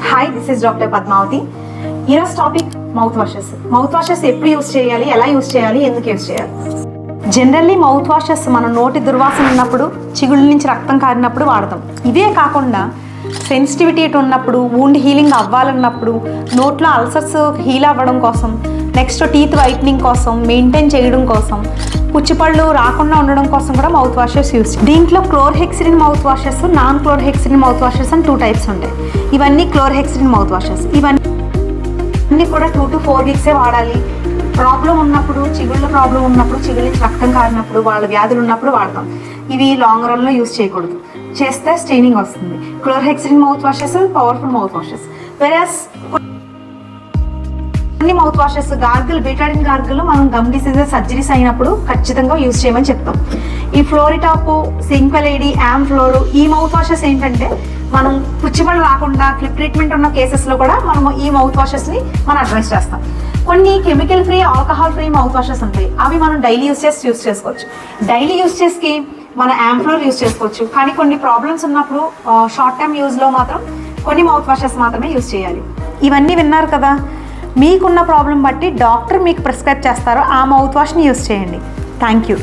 Hi, this is doctor Padmavathi. ఈరోజు topic mouth washes. Mouth washes ఎప్పుడు use చేయాలి, ఎలా యూస్ చేయాలి, ఎందుకు యూస్ చేయాలి? జనరల్లీ మౌత్ వాషెస్ మన నోటి దుర్వాసన ఉన్నప్పుడు, చిగుళ్ళ నుంచి రక్తం కారినప్పుడు వాడతాం. ఇవే కాకుండా సెన్సిటివిటీ ఉన్నప్పుడు, వూండ్ హీలింగ్ అవ్వాలన్నప్పుడు, నోట్లో అల్సర్స్ హీల్ అవ్వడం కోసం, నెక్స్ట్ టీత్ వైట్నింగ్ కోసం, మెయింటైన్ చేయడం కోసం, పుచ్చిపళ్ళు రాకుండా ఉండడం కోసం కూడా మౌత్ వాషెస్ యూస్. దీంట్లో chlorhexidine mouth washes, non chlorhexidine mouth washes అని 2 టైప్స్ ఉంటాయి. ఇవన్నీ క్లోర్హెక్సిడిన్ మౌత్ వాషెస్. ఇవన్నీ కూడా 2 to 4 వీక్సే వాడాలి. ప్రాబ్లం ఉన్నప్పుడు, చిగుళ్ళ ప్రాబ్లం ఉన్నప్పుడు, చిగుళ్ళ నుంచి రక్తం కారినప్పుడు, వాళ్ళ వ్యాధులు ఉన్నప్పుడు వాడతాం. ఇవి లాంగ్ రన్లో యూస్ చేయకూడదు. చేస్తే స్టెయినింగ్ వస్తుంది. Chlorhexidine mouth washes powerful mouth washes. Whereas కొన్ని mouth washes gargle, betadine gargle మనం గమ్ డిసీజెస్ సర్జరీస్ అయినప్పుడు ఖచ్చితంగా యూజ్ చేయమని చెప్తాం. ఈ ఫ్లోరిటాప్, సింక్వెలైడి, యామ్ఫ్లోర్, ఈ మౌత్ వాషెస్ ఏంటంటే మనం పుచ్చిపళ్ళు రాకుండా క్లిప్ ట్రీట్మెంట్ ఉన్న కేసెస్లో కూడా మనము ఈ మౌత్ వాషెస్ని మనం అడ్వైస్ చేస్తాం. కొన్ని chemical free, alcohol free mouth washes ఉంటాయి. అవి మనం డైలీ యూస్ చేసుకోవచ్చు. డైలీ యూస్ చేసి మన యామ్ఫ్లోర్ యూస్ చేసుకోవచ్చు. కానీ కొన్ని ప్రాబ్లమ్స్ ఉన్నప్పుడు షార్ట్ టర్మ్ యూజ్లో మాత్రం కొన్ని మౌత్ వాషెస్ మాత్రమే యూస్ చేయాలి. ఇవన్నీ విన్నారు కదా. మీకున్న ప్రాబ్లం బట్టి డాక్టర్ మీకు ప్రిస్క్రైబ్ చేస్తారో ఆ మౌత్ వాష్ని యూస్ చేయండి. Thank you.